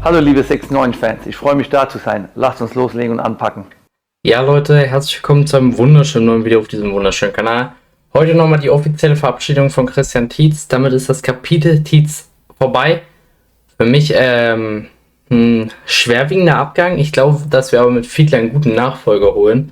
Hallo liebe 6-9-Fans, ich freue mich da zu sein. Lasst uns loslegen und anpacken. Ja Leute, herzlich willkommen zu einem wunderschönen neuen Video auf diesem wunderschönen Kanal. Heute nochmal die offizielle Verabschiedung von Christian Tietz. Damit ist das Kapitel Tietz vorbei. Für mich ein schwerwiegender Abgang. Ich glaube, dass wir aber mit Fiedler einen guten Nachfolger holen.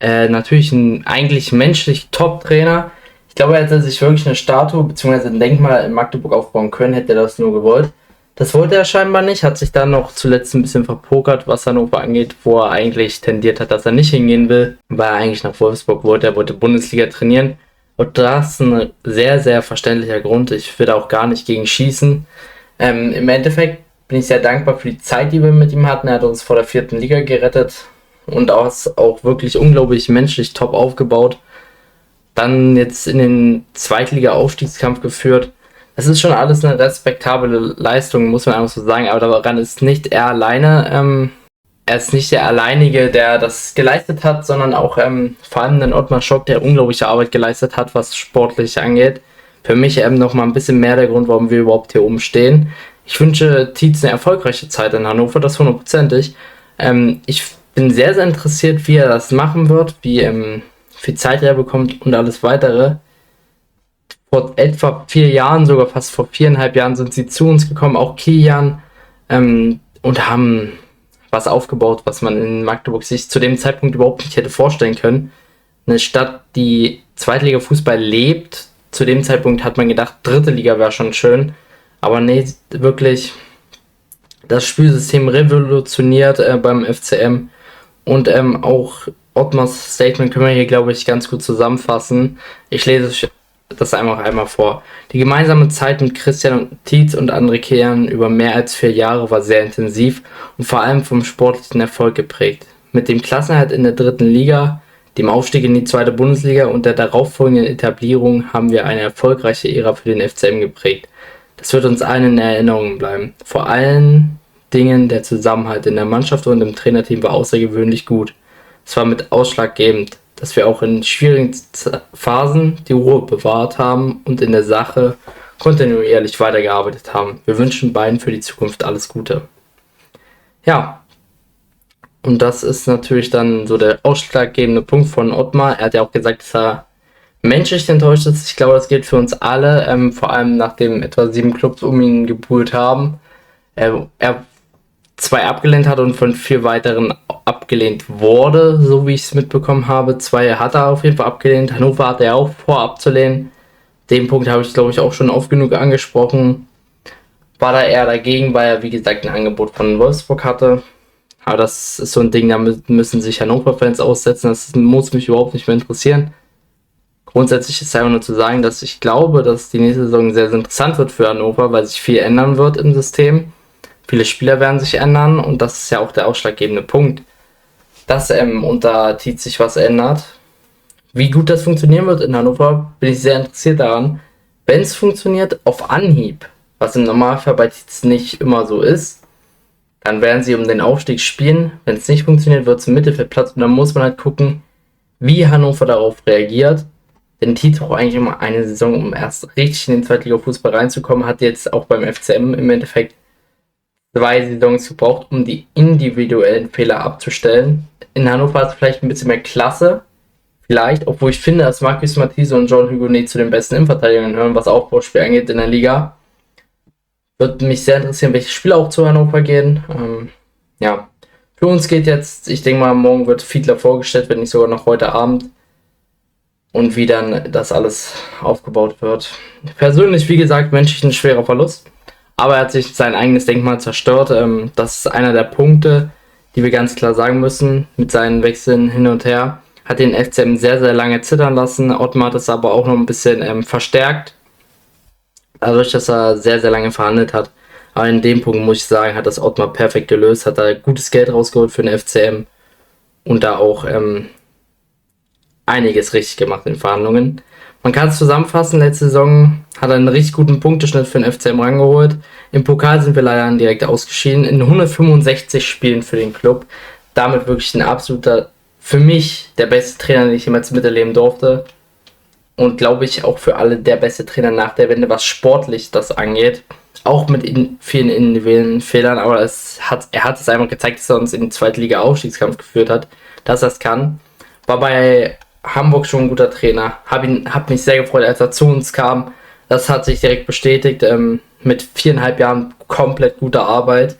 Natürlich ein eigentlich menschlich Top-Trainer. Ich glaube, er hätte sich wirklich eine Statue bzw. ein Denkmal in Magdeburg aufbauen können, hätte er das nur gewollt. Das wollte er scheinbar nicht, hat sich dann noch zuletzt ein bisschen verpokert, was Hannover angeht, wo er eigentlich tendiert hat, dass er nicht hingehen will, weil er eigentlich nach Wolfsburg wollte. Er wollte Bundesliga trainieren. Und das ist ein sehr, sehr verständlicher Grund. Ich will da auch gar nicht gegen schießen. Im Endeffekt bin ich sehr dankbar für die Zeit, die wir mit ihm hatten. Er hat uns vor der 4. Liga gerettet und auch wirklich unglaublich menschlich top aufgebaut. Dann jetzt in den Zweitliga-Aufstiegskampf geführt. Es ist schon alles eine respektable Leistung, muss man einfach so sagen, aber daran ist nicht er alleine. Er ist nicht der Alleinige, der das geleistet hat, sondern auch vor allem den Ottmar Schock, der unglaubliche Arbeit geleistet hat, was sportlich angeht. Für mich noch mal ein bisschen mehr der Grund, warum wir überhaupt hier oben stehen. Ich wünsche Tietz eine erfolgreiche Zeit in Hannover, das 100%ig. Ich bin sehr, sehr interessiert, wie er das machen wird, wie viel Zeit er bekommt und alles weitere. Vor etwa 4 Jahren, sogar fast vor 4,5 Jahren, sind sie zu uns gekommen, auch Kilian, und haben was aufgebaut, was man in Magdeburg sich zu dem Zeitpunkt überhaupt nicht hätte vorstellen können. Eine Stadt, die Zweitliga-Fußball lebt. Zu dem Zeitpunkt hat man gedacht, 3. Liga wäre schon schön. Aber nee, wirklich das Spielsystem revolutioniert beim FCM. Und auch Ottmars Statement können wir hier, glaube ich, ganz gut zusammenfassen. Ich lese das einmal vor. Die gemeinsame Zeit mit Christian Tietz und André Kehren über mehr als 4 Jahre war sehr intensiv und vor allem vom sportlichen Erfolg geprägt. Mit dem Klassenerhalt in der 3. Liga, dem Aufstieg in die 2. Bundesliga und der darauffolgenden Etablierung haben wir eine erfolgreiche Ära für den FCM geprägt. Das wird uns allen in Erinnerung bleiben. Vor allen Dingen der Zusammenhalt in der Mannschaft und im Trainerteam war außergewöhnlich gut. Es war mit ausschlaggebend, dass wir auch in schwierigen Phasen die Ruhe bewahrt haben und in der Sache kontinuierlich weitergearbeitet haben. Wir wünschen beiden für die Zukunft alles Gute. Ja, und das ist natürlich dann so der ausschlaggebende Punkt von Ottmar. Er hat ja auch gesagt, dass er menschlich enttäuscht ist. Ich glaube, das gilt für uns alle, vor allem nachdem etwa 7 Clubs um ihn gebuhlt haben. Er 2 abgelehnt hat und von 4 weiteren abgelehnt wurde, so wie ich es mitbekommen habe. 2 hat er auf jeden Fall abgelehnt. Hannover hat er auch vor abzulehnen. Den Punkt habe ich, glaube ich, auch schon oft genug angesprochen. War da eher dagegen, weil er, wie gesagt, ein Angebot von Wolfsburg hatte. Aber das ist so ein Ding, da müssen sich Hannover-Fans aussetzen. Das muss mich überhaupt nicht mehr interessieren. Grundsätzlich ist einfach nur zu sagen, dass ich glaube, dass die nächste Saison sehr, sehr interessant wird für Hannover, weil sich viel ändern wird im System. Viele Spieler werden sich ändern und das ist ja auch der ausschlaggebende Punkt, dass unter Tietz sich was ändert. Wie gut das funktionieren wird in Hannover, bin ich sehr interessiert daran. Wenn es funktioniert, auf Anhieb, was im Normalfall bei Tietz nicht immer so ist, dann werden sie um den Aufstieg spielen. Wenn es nicht funktioniert, wird es im Mittelfeldplatz und dann muss man halt gucken, wie Hannover darauf reagiert. Denn Tietz braucht eigentlich immer eine Saison, um erst richtig in den Zweitliga-Fußball reinzukommen, hat jetzt auch beim FCM im Endeffekt 2 Saisons gebraucht, um die individuellen Fehler abzustellen. In Hannover hat es vielleicht ein bisschen mehr Klasse. Vielleicht, obwohl ich finde, dass Marcus Mathise und John Hugonet zu den besten Innenverteidigern gehören, was Aufbauspiel angeht in der Liga. Würde mich sehr interessieren, welche Spieler auch zu Hannover gehen. Ja, für uns geht jetzt, ich denke mal, morgen wird Fiedler vorgestellt, wenn nicht sogar noch heute Abend. Und wie dann das alles aufgebaut wird. Persönlich, wie gesagt, menschlich ein schwerer Verlust. Aber er hat sich sein eigenes Denkmal zerstört. Das ist einer der Punkte, die wir ganz klar sagen müssen. Mit seinen Wechseln hin und her hat den FCM sehr, sehr lange zittern lassen. Ottmar hat es aber auch noch ein bisschen verstärkt. Dadurch, dass er sehr, sehr lange verhandelt hat. Aber in dem Punkt muss ich sagen, hat das Ottmar perfekt gelöst. Hat er gutes Geld rausgeholt für den FCM. Und da auch einiges richtig gemacht in Verhandlungen. Man kann es zusammenfassen, letzte Saison hat er einen richtig guten Punkteschnitt für den FCM rangeholt. Im Pokal sind wir leider direkt ausgeschieden. In 165 Spielen für den Club. Damit wirklich ein absoluter, für mich, der beste Trainer, den ich jemals miterleben durfte. Und glaube ich auch für alle der beste Trainer nach der Wende, was sportlich das angeht. auch mit vielen individuellen Fehlern, aber er hat es einmal gezeigt, dass er uns in die zweite Liga Aufstiegskampf geführt hat, dass er es kann. War bei Hamburg schon ein guter Trainer. Hab mich sehr gefreut, als er zu uns kam. Das hat sich direkt bestätigt, mit 4,5 Jahren komplett guter Arbeit.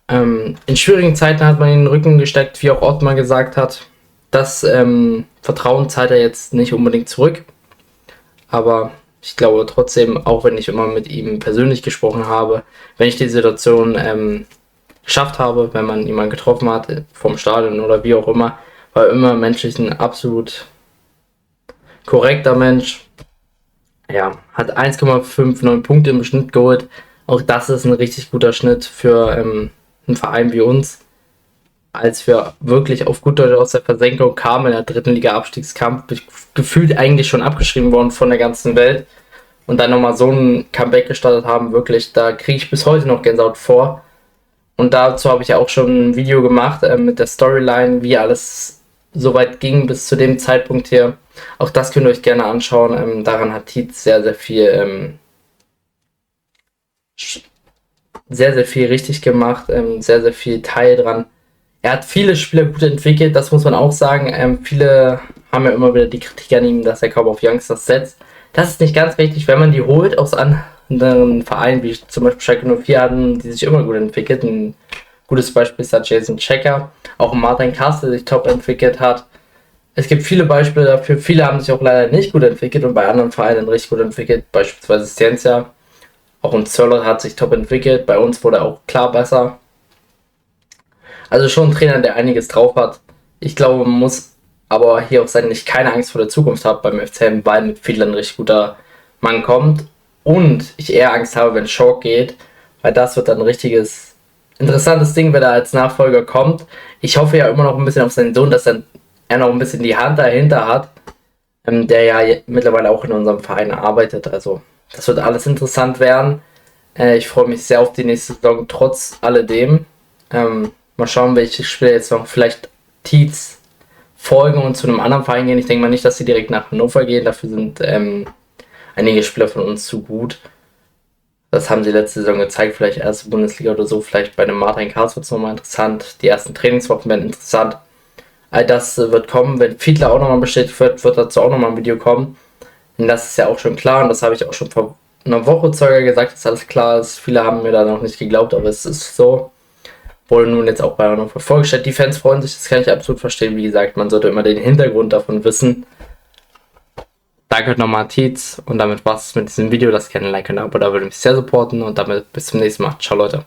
In schwierigen Zeiten hat man ihn in den Rücken gesteckt, wie auch Ottmar gesagt hat. Das Vertrauen zahlt er jetzt nicht unbedingt zurück. Aber ich glaube trotzdem, auch wenn ich immer mit ihm persönlich gesprochen habe, wenn ich die Situation geschafft habe, wenn man jemanden getroffen hat, vom Stadion oder wie auch immer, war immer menschlich ein absolut korrekter Mensch. Ja, hat 1,59 Punkte im Schnitt geholt. Auch das ist ein richtig guter Schnitt für einen Verein wie uns. Als wir wirklich auf gut Deutsch aus der Versenkung kamen in der dritten Liga Abstiegskampf, gefühlt eigentlich schon abgeschrieben worden von der ganzen Welt. Und dann nochmal so ein Comeback gestartet haben, wirklich, da kriege ich bis heute noch Gänsehaut vor. Und dazu habe ich ja auch schon ein Video gemacht mit der Storyline, wie alles so weit ging bis zu dem Zeitpunkt hier. Auch das könnt ihr euch gerne anschauen. Daran hat Tietz sehr, sehr viel richtig gemacht, sehr, sehr viel Teil dran. Er hat viele Spieler gut entwickelt, das muss man auch sagen. Viele haben ja immer wieder die Kritik an ihm, dass er kaum auf Youngsters setzt. Das ist nicht ganz richtig, wenn man die holt aus anderen Vereinen, wie zum Beispiel Schalke 04 hatten, die sich immer gut entwickelt. Ein gutes Beispiel ist da Jason Checker, auch Martin Kassel, der sich top entwickelt hat. Es gibt viele Beispiele dafür, viele haben sich auch leider nicht gut entwickelt und bei anderen Vereinen richtig gut entwickelt, beispielsweise Ciencia. Auch ein Zöller hat sich top entwickelt, bei uns wurde er auch klar besser. Also schon ein Trainer, der einiges drauf hat. Ich glaube, man muss aber hier auch sein, dass ich keine Angst vor der Zukunft habe beim FCM, weil mit Fiedler ein richtig guter Mann kommt. Und ich eher Angst habe, wenn Schork geht, weil das wird dann ein richtiges, interessantes Ding, wenn er als Nachfolger kommt. Ich hoffe ja immer noch ein bisschen auf seinen Sohn, dass er noch ein bisschen die Hand dahinter hat, der ja mittlerweile auch in unserem Verein arbeitet. Also das wird alles interessant werden. Ich freue mich sehr auf die nächste Saison, trotz alledem. Mal schauen, welche Spieler jetzt noch vielleicht Tietz folgen und zu einem anderen Verein gehen. Ich denke mal nicht, dass sie direkt nach Hannover gehen. Dafür sind einige Spieler von uns zu gut. Das haben sie letzte Saison gezeigt. Vielleicht erste Bundesliga oder so. Vielleicht bei einem Martin Karls wird es nochmal interessant. Die ersten Trainingswochen werden interessant. All das wird kommen. Wenn Fiedler auch nochmal bestätigt wird dazu auch nochmal ein Video kommen. Denn das ist ja auch schon klar und das habe ich auch schon vor einer Woche circa gesagt, dass alles klar ist. Viele haben mir da noch nicht geglaubt, aber es ist so. Wurde nun jetzt auch bei Hannover vorgestellt. Die Fans freuen sich, das kann ich absolut verstehen. Wie gesagt, man sollte immer den Hintergrund davon wissen. Danke nochmal Tietz und damit war's mit diesem Video. Lasst gerne ein Like und ein Abo, da würde mich sehr supporten und damit bis zum nächsten Mal. Ciao Leute.